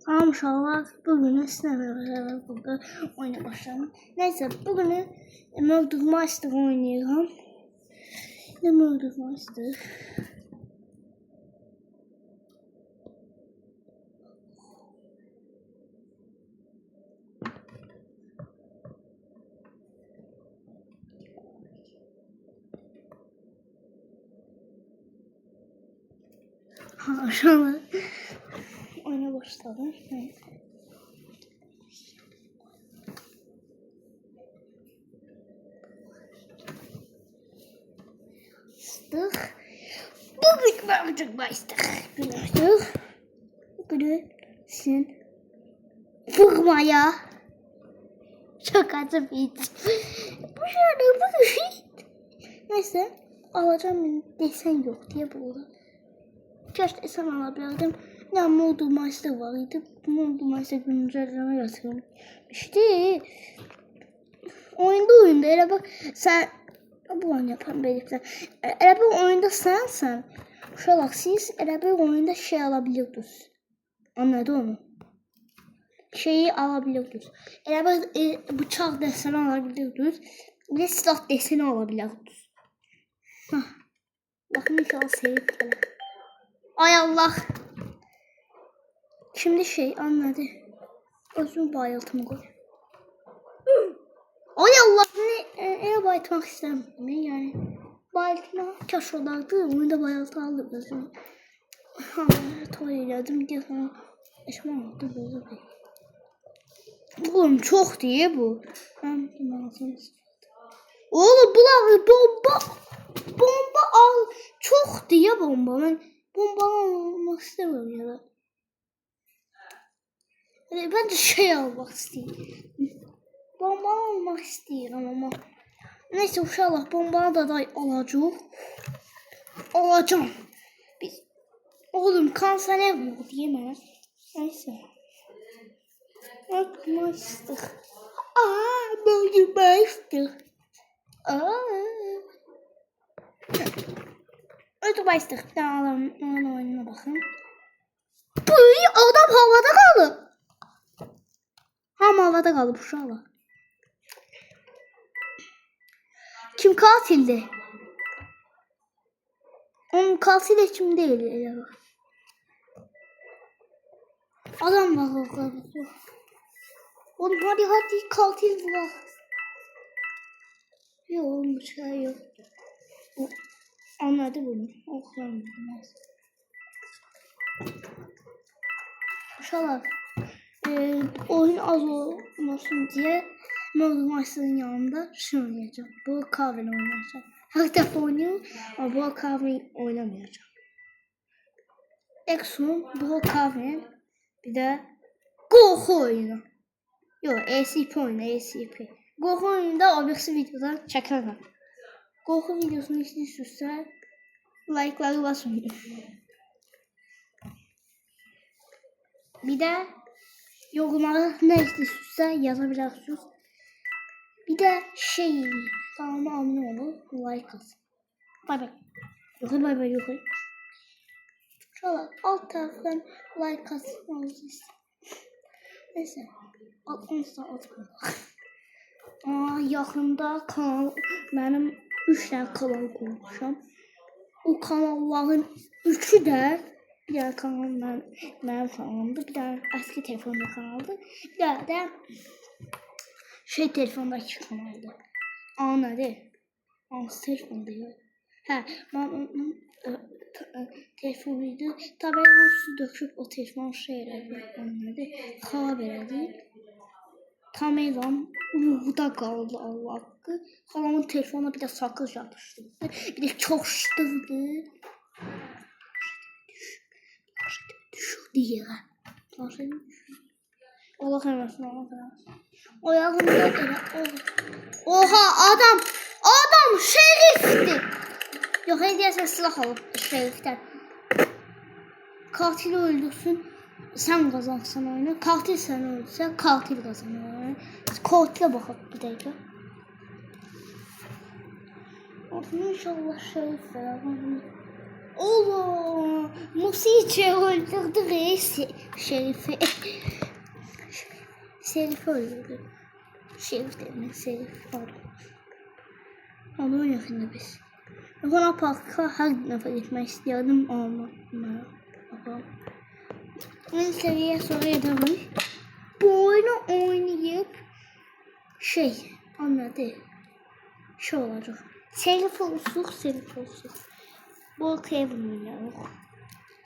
İnşallah bugün sizlerle burada oyuna başlayalım. Neyse bugün Murder Master oynayacağım. Ne Murder Master? Aşağıda oyuna başladım. Neyse. Bugün bakacak başladık. Bugün sen vurmaya çok acı hiç. Bu şöyle bugün. Neyse alacağım desen yok diye burada. Keşke desen alabilirdim. Ne Murder Master var idi. Murder Master güncelleme yazıyorum. İşte oyunda elə bak sen bu oyunu yapan belirtler. Elə bir oyunda sen uşaq siz elə bir oyunda şey alabilirdiniz. Anladı onu. Şeyi alabilirdiniz. Elə bir bıçaq deseni alabilirdiniz. Bir de silah deseni alabilirdiniz. Bakın inşallah sevip gələ. Ay Allah. Şimdi şey anladı. Özümü bayıltımı koy. Ay Allah ne bayıltmak istemiyorum yani. Bayıltmak kaş olardı. Onu da bayıltı aldım özümü. Toyladım diye sonra eşman oldu böyle bir. Oğlum çok diye bu. Ben oğlum bunlar bomba al. Çok diye bomba. Ben bomba almak istemiyorum ya da. Ben de şey almak istiyorum. Bomba almak istiyorum ama. Neyse inşallah bombanı da alacağım. Biz oğlum kansere vurdu yemem. Neyse. Bakmıştık. Bakmıştık. Ötübashtık. Alalım oyununa bakın. Adam havada kaldı. Havada kaldı bu şala. Kim katildi? Onun katil kim değil. Adam var. Oğlum hadi katil var. Yok oğlum şey yok. Anladı bunu. Okuyamadım. İnşallah oyun az olmasın diye Murder Master'ın yanında şey oynayacağım. Bu kahve oynayacağım. Her defa oynuyorum ama bu kahve oynamayacağım. Exxon, bu kahve bir de korku oyunu. Yok ACP oyunu ACP. Korku oyunda o birisi videodan çekerim. Korku videosunu istiyorsa like'ları basmayın. Bir de yorumlara ne istiyorsa yazabilirsiniz. Bir de şey kanalıma abone olun, like atın. Bay bay. Yok. Şöyle alt taraftan like atmanızı istiyorum. Neyse. Altınızda atmayın. Yaxında kanal benim 3 tane kanal kurmuşam. O kanalların 3'ü də bir tane kanal mənim kanalımdır, bir tane eski telefonda kanaldır, bir tane də şey telefondakı kanaldır. Anladı? Hansı telefonda ya? Mən telefonuydu. Tabii ben su döküp o telefon şey elədi, anladı? Xarab elədi. Tam elan ruhda kaldı Allah hakkı. Halamın telefonuna bir de sakız yapıştı. Bir de çok şıttırdı. Düşürdü yere. Allah vermesin. O yakında öyle. Oha adam şerifti. Yok hediyesen silah alıp şeriften. Katili öldürsün. Sen kazansan oyunu. Katil sen öldürsen katil kazanır oyunu. Katile bakalım bir dakika. İnşallah şerif. Oğlum Musi'yi öldürdü reis. Şerifi Şerifi öldürdü. Şerif dedim, Şerif oldu. Onu yakında biz. Luna Park'a her defa gitmek istiyordum ama bakalım. Ben seviye sonra yaparım. Bu oyunu oynayıp anladı. Olacak. Şerif olsun. Bu Kevin oynayalım.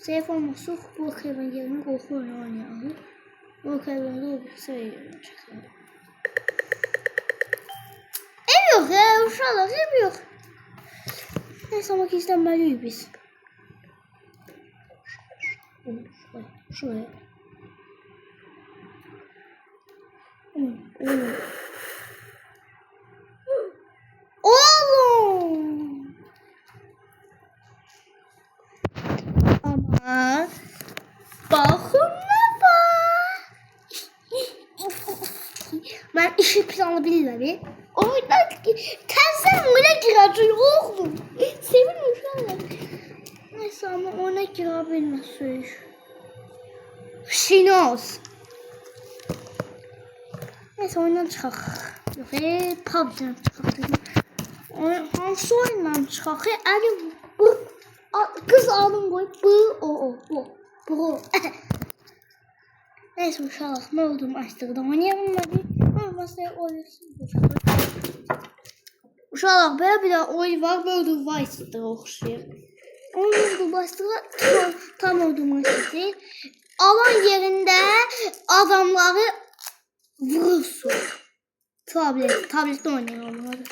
Şerif olmasın, bu Kevin yerine korku oynayalım. Bu Kevin'de bir seviye çıkalım. Ev yok ya, uşaqlar ev yok. Neyse ama izlenmeliyiz biz. Şuraya. Oğlum. Ama bakın ne var. Ben işi planı bilirəm. Oyundan tezden oyuna girəcək oğlum. Sevin uşaqlar. Neyse ama oyuna girə bilməsək. Şinos. Neyse oyundan çıxaq. Yox, PUBG-dan çıxaq. Hansı oyundan çıxaq? Bu kız alım qoy. Bu. Neyse uşaqlar, nə olduğumu açdıqda oynayalım hadi. Masaya oynasın. Uşaqlar, belə bir də oyun var. World of Vice'dir oxşayır. Onun başlığı tam olduğumu açdı. Alan yerində adamları vurursun. Tabletdə oynayalım.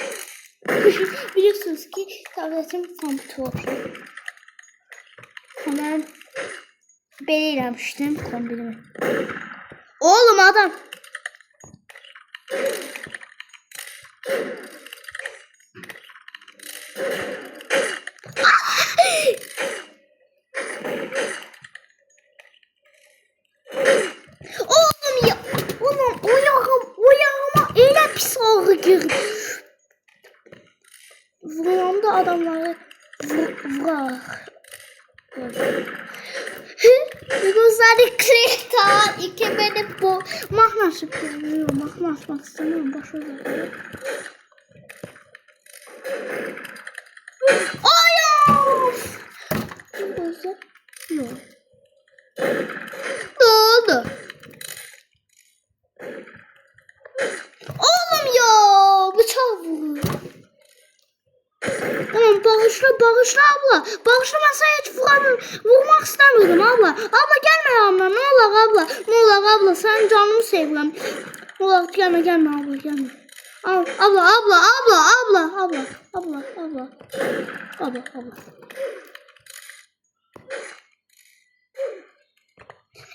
Bilirsiniz ki, tabletim kompüter oxşayır. Mən belə eləmişdim kombinimi. Oğlum adam. Oğlum ya. Oğlum oyağıma elə pis ağrı girdi. Vuramda adamları vurar. Güzel kreta iki beni bu mahnaşıp görüyor. Mahnaşmak istemiyorum. Başarılı. Ayaf! Burası yok. Ne oldu? Oğlum ya! Bıçak vurur. Tamam bağışla abla. Bağışla masaya hiç vurmak istemiyorum abla. Abla gelme yanıma ne olur abla. Ne olur abla sen canımı seviyorum. Ne olur gelme abla gelme. Abla.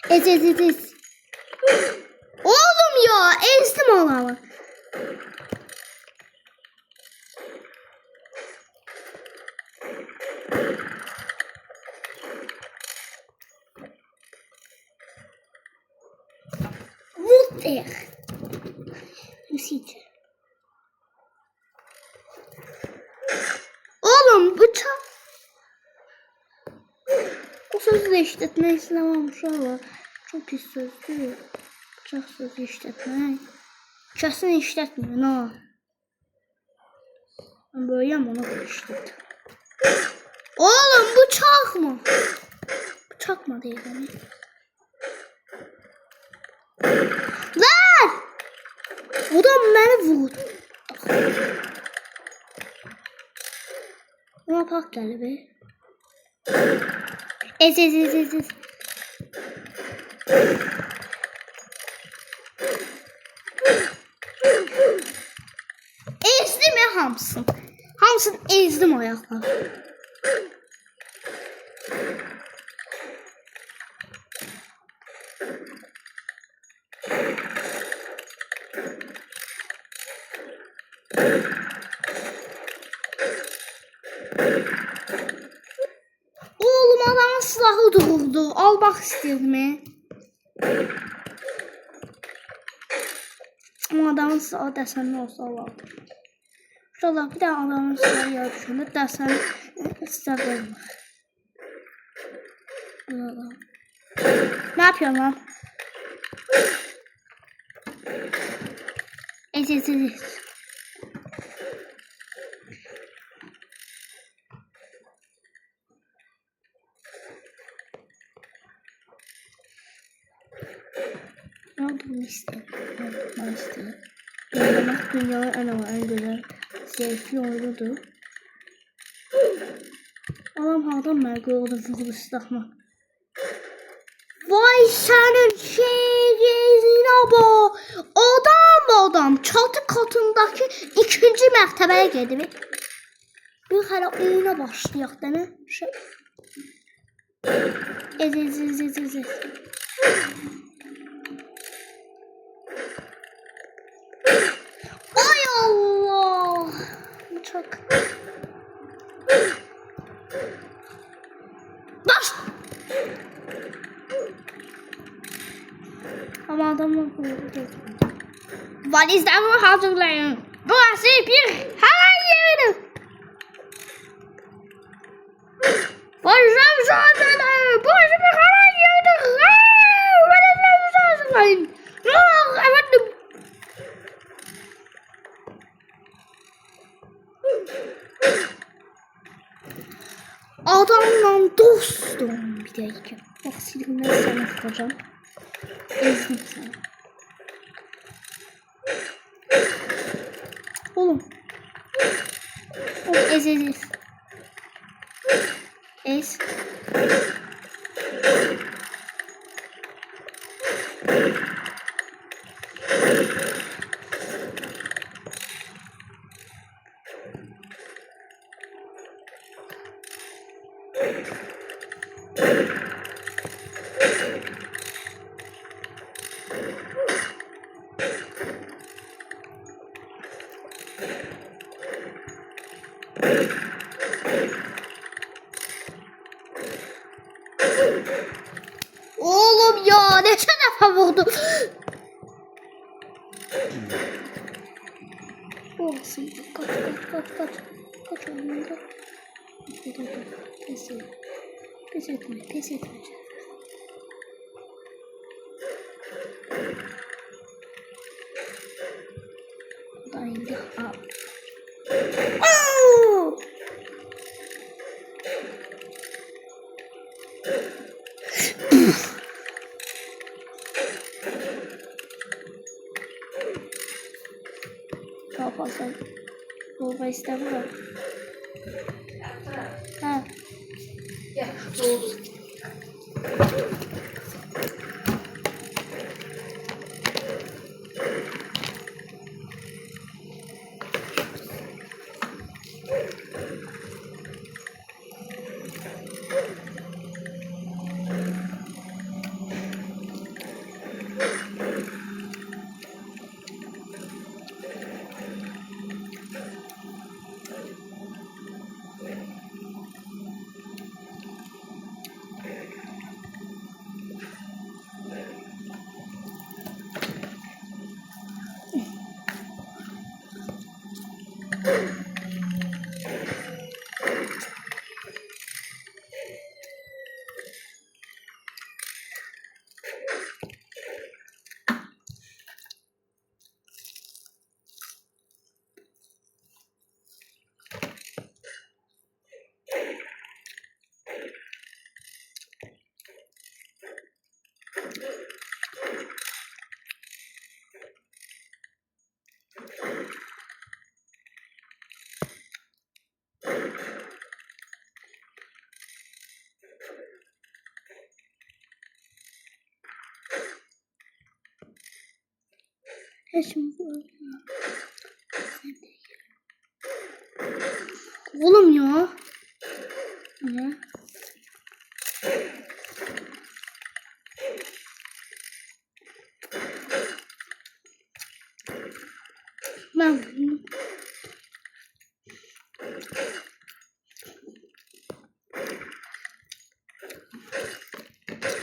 Ez. Oğlum ya ezdim adamı. Mutter. Müzik. Oğlum bıçak. O sözü de işletmeyi istemem uşaqlar. Çok pis sözdür. Bıçaq sözü işletmək. Kesin işletmiyor ha. Ben böyleyəm ona işlet. Oğlum bıçak mı? Bıçak mı değil yani? Lan! O da beni vurdu. Ona bak geldi be. Ez. Ezdim ya hamsın. Hamsın ezdim ayakları. Oğlum adamın silahı durdu. Almak istedim. Ama adamın silahı dəsənli olsa alardı. Şurada bir daha adamın silahı yarışında dəsənli silah vermir. Ne yapıyorsun lan? Ez. Ne olduğunu istedim. Oynamak dünyanın en güzel, zevkli oyunudur. Adam hardan mərqi oldu vuruluşdaqma. Vay sənin şerizine bak. Adam çatı katındaki ikinci mərtəbəyə gedib. Bir hələ oyuna başlayaq da nə? Ez. Ay Allah. Çok. Baş. Ama adamlar valizlerimi hazırlayın. Burası bir haray yeridir. Valizlerimi hazırlayın. Burası bir haray yeridir. Valizlerimi hazırlayın. Efendim. Adamla dostum bir dakika. Bak silimden sana tutacağım. Ezdim sana. Oğlum. Ez. Ez. Oğlum ya ne defa vurdu. Olsun. Kaç oyunda. Pes etme. Da indi. Daha fazla vurma istemiyorum. Ha. Ya, soğudu. Oğlum ya. Ne?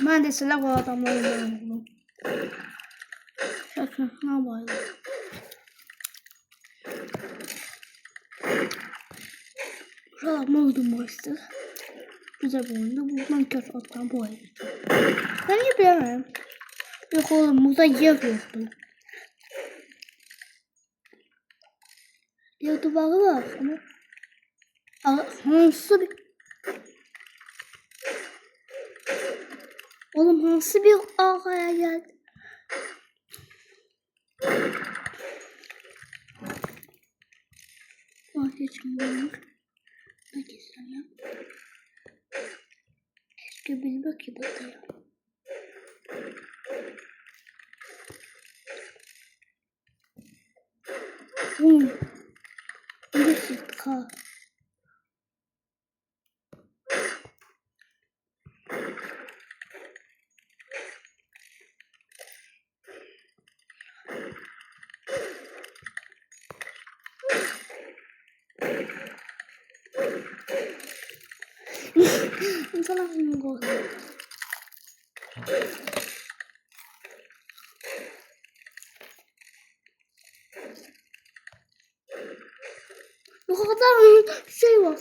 Ben de silah o adamları. Şaka ne yapayım? Şurada ne oldum başta? Güzel bir oyunda buradan kötü atlan bu oyun. Ben yapıyorum. Yok oğlum burada yer yok bu. Ya duvarı var ama. Hansı bir... Oğlum hansı bir ağaya geldi? Vazgeçmiyorum. Ne gizlemem. Eski bilmek ki bakayım. Bir sıkı. İnsanlar bunu koyuyor. Bu kadar şey var.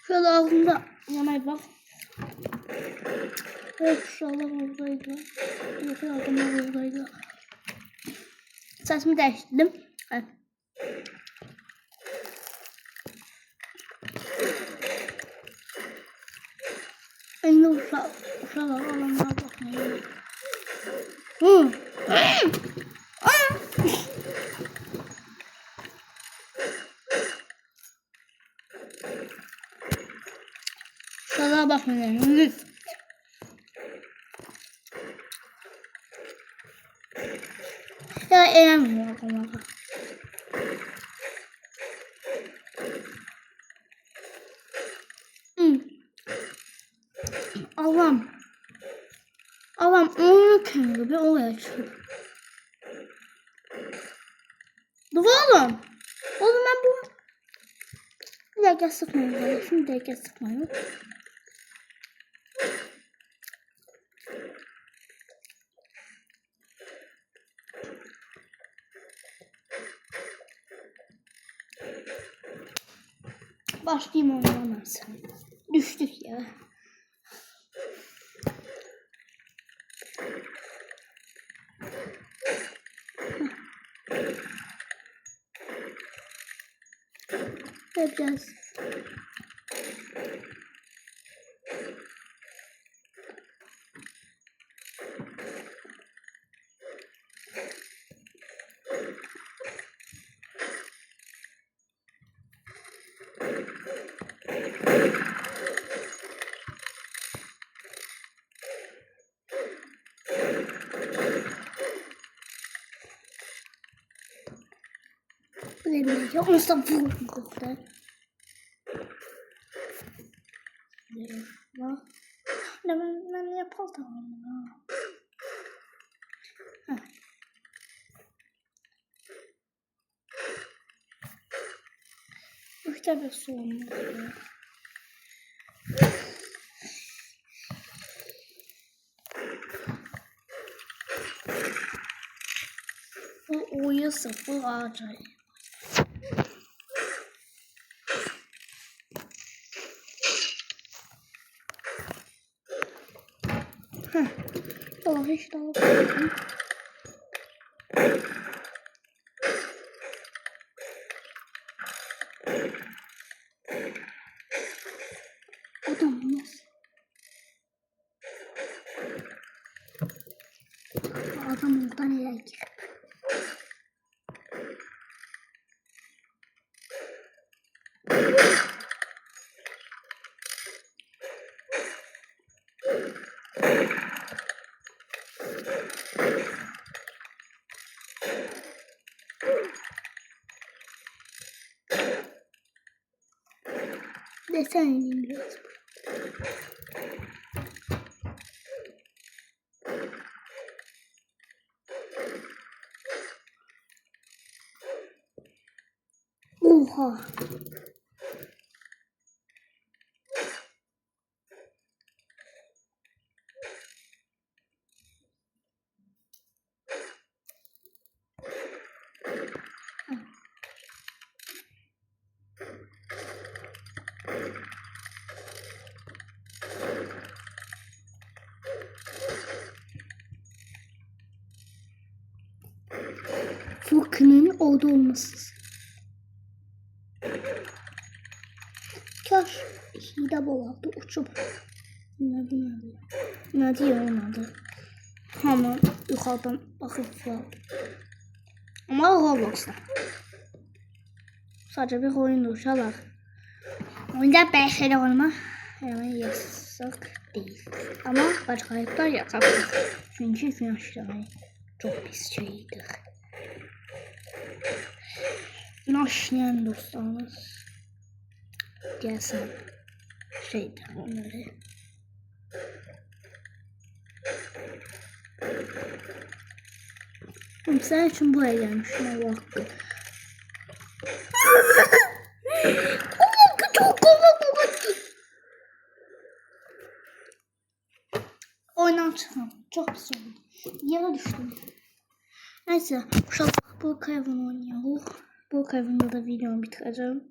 Şöyle ağzında yemeğe bak. Evet inşallah oradaydı. Yok adamlar oradaydı. Sesimi değiştirdim. Evet. Şimdi uşaqlar alanlara bakmayın. Uşaqlara bakmayın. Ya eğlenmiyor adamlar. Allah'ım. Allah'ım onun kendi bir oraya çıkıyor. Dur oğlum. Oğlum ben bu... Bir dakika sıkmayın böyle. Şimdi bir dakika sıkmayın. Başlayayım ondan sonra. Düştük ya. Yapacağız. Ne bileyim ya. Mustafa koktu. Ben yapalım. İşte bir sorun. Bu oyu sıfır acayip. Allah hiç daha koydum. Adam nasıl? Adam oradan nereye girip? Desen ineyim biraz. Oha. Furkan'ın orada olması. Kaş hile bolardı uçup. Ne diyor olmadı. Hemen yukarıdan bakıp var. Ama Roblox'ta. Sadece bir oyundur uşaqlar. Oyunda belə şeyler olma hemen yasak değil. Ama başka hayatlar yasaktır. Çünkü günahları çok pis şeydir. Günah işleyen dostlarımız gelsin şeydir onları. Sen için buraya gelmişim Allah hakkı. Çok komik. Oyundan çıkmam. Çok pis oldu. Yere düştüm. Neyse. Uşaq bu kayvını oynayalım. Bu kayvında da videomu bitireceğim.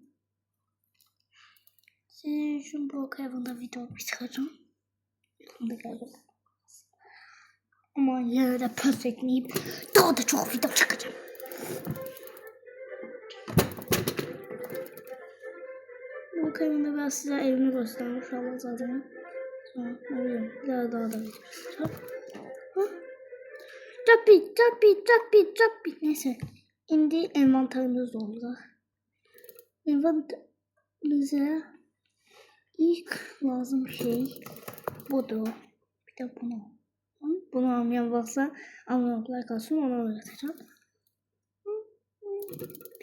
Sizin için bu kayvında videomu bitireceğim. Yakında geldim. Ama yine de pes etmeyip daha da çok video çekeceğim. Bu kayvında ben size evimi göstermiş olmam zaten. Sonra ne bileyim daha da video çekeceğim. Tabii. Neyse. Şimdi envanterimiz oldu. Envanterimize ilk lazım şey budur. Bir de bunu. Bunu almayan varsa almayanlar kalsın ona öğreteceğim.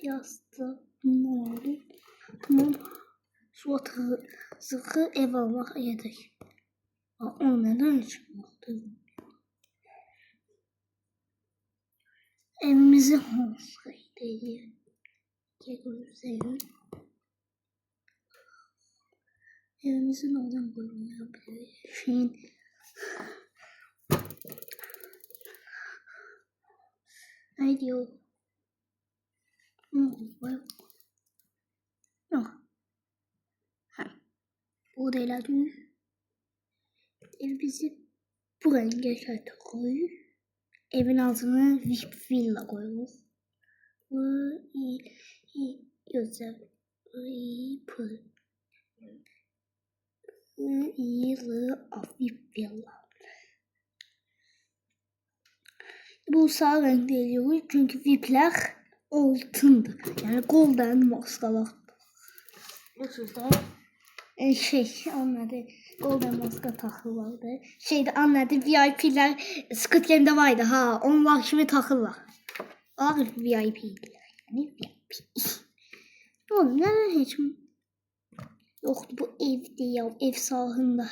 Biraz da bundan oldu. Bunun su zırhı ev almak yedik. O neden çıkmadı? Evimizi olsaydı gözlerim. Evimizin oradan koyulabilir. Şeyin ne diyor? Yok. Bu değil adı. Evimizi bu renge şart koyuyor. Evin altına VIP villa koyuyor. Bu iyi güzel. İyi pul. İyi VIP villa. Bu sağ renk geliyor çünkü VIP'ler altındır. Yani golden maskalar. Bu sözde anladı. Golden maska takırlardı. Anladı VIP'ler Squid Game'de vardı ha. Onlar şimdi takırlar. Ağır VIP'ler. Yani VIP. Oğlum neden hiç yoktu bu evde ya. Ev sahında.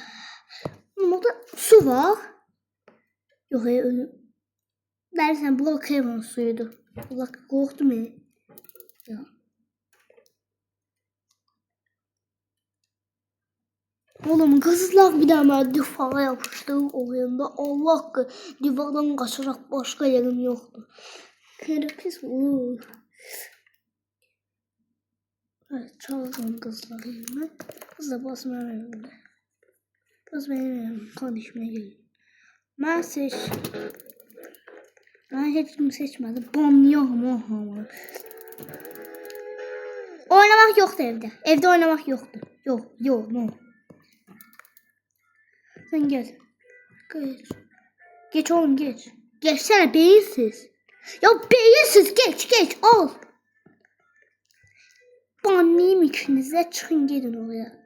Ama da su var. Yok ölüm. Dersen blok hayvan suyuydu. Blok korktum ya. Oğlum kızlar bir daha ben duvara yapıştım oyunda. Allah hakkı duvardan kaçarak başka yerim yoktu. Pis olur. Evet çaldım kızlar yerine. Kızlar basmaya verildi. Kız benim konuşmaya geliyor. Ben seç. Ben hepsini seçmedim. Banlıyorum o hamı. Oynamak yoktu evde. Evde oynamak yoktu. Yok, no. Sen gel. Geç. Geç oğlum geç. Geçsene beyinsiz. Ya beyinsiz geç al. Banlayayım ikiniz de çıkın gelin oraya.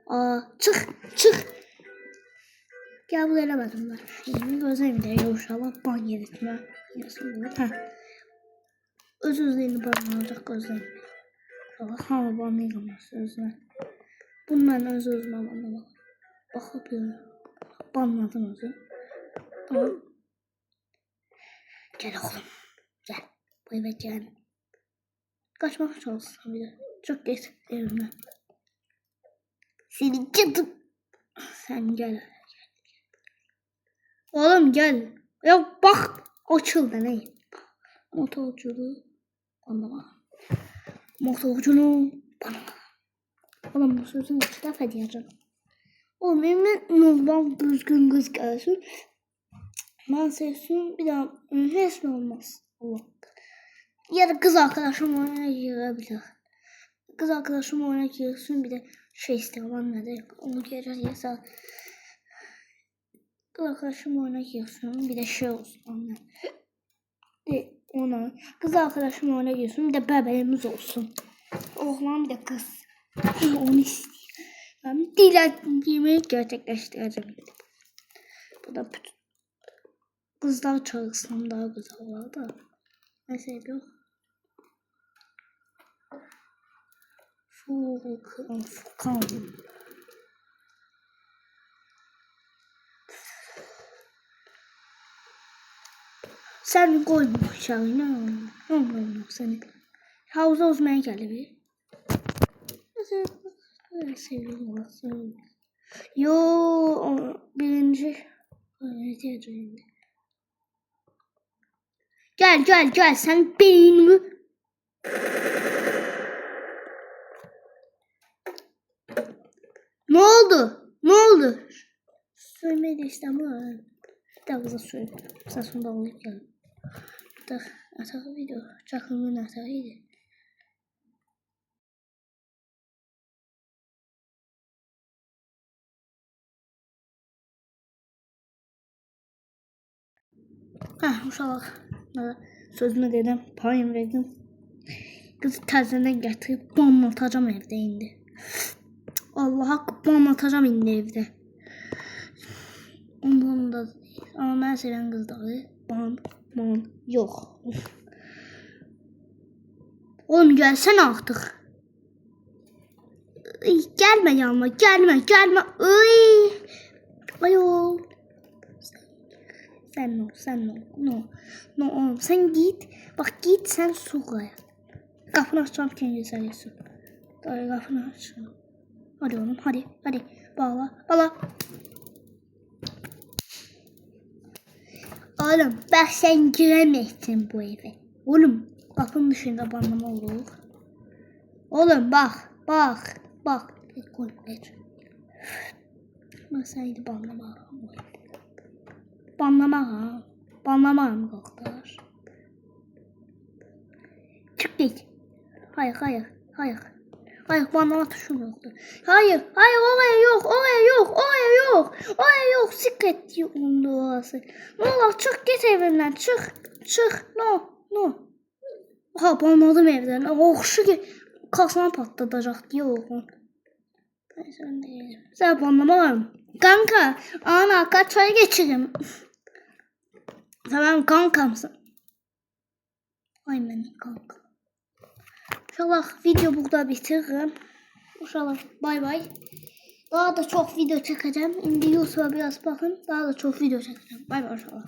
Çık. Gel buraya eləmədim ben. Şimdi gözlemde yavuşalım ban yedirtme. Öz-özlüyünü banlanacak gözlemde. Hamı banlayamaz özünə. Bundan öz-özümə banlamaq. Baxıb banladım özü. Tamam. Gel oğlum. Gel. Bu eve gel. Kaçmak çalışsın bir de. Çok geç evime. Seni cadım. Sen gel. Oğlum gel. Ya bak. Açıldı ne? Motorculuğu anlama. Motorculuğu bana. Oğlum bu sözün 2 defa diyeceğim. Oğlum evime normal düzgün kız gelsin. Ben sevsin bir daha hiç olmaz. Allah. Ya da kız arkadaşım oyuna girebilir. Kız arkadaşım oyuna girsin bir de şey istiyorum anladı. Onu gelirse kız arkadaşım oyuna girsin bir de şey olsun anladı. Ona kız arkadaşım oyuna girsin bir de bebeğimiz olsun. Oğlan bir de kız. Onu istiyorum. Ben dilediğimi gerçekleştireceğim. Bu da kızlar çalışsam daha güzel var da. Mesela yok. Furkan. Sen koyma aşağı ne olmuyor seni. Havuza uzmaya geldi bir. Seviyorum. Yo birinci. Ne diyeceğim? Gel sen beynimi. Ne oldu? Söylemeyi de istemiyorum. Bir daha kıza söyle. Sen sonunda olayıp gel. Da atağı video. Çakımın atağıydı. Uşaq sözünü dedim, payım verdim. Kızı təzədən gətirib banlatacağım evdə indi. Allaha banlatacağım indi evdə. Ondan da ama mən sevən qızları ban yox. Oğlum gəlsən artıq. Gəlmə yanıma, gəlmə. Ayol. Sen no oğlum sen git. Bak git sen su koy. Kapını açacağım kendisi su. Kapını açacağım. Hadi oğlum hadi. Bağla. Oğlum bak sen giremezsin bu eve. Oğlum kapının dışında banlama olur. Oğlum bak. Koy ver. Nasaydı banlama. Banlama mı kalktılar? Çık git. Hayır. Banlama tuşum yoktu. Hayır, oraya yok. Sikret yolunda orası. Ne olur çık git evinden, çık. No. Ha banladım evden. Oxşu ki kasana patlatacak diye oğlum. Sen değilim. Sen banlamam. Kanka, ana kaç çay geçirim. Sen kankamsın. Ay benim kanka. İnşallah video burada bitiririm. İnşallah bay. Daha da çok video çekeceğim. Şimdi YouTube'a biraz bakın. Daha da çok video çekeceğim. Bay inşallah.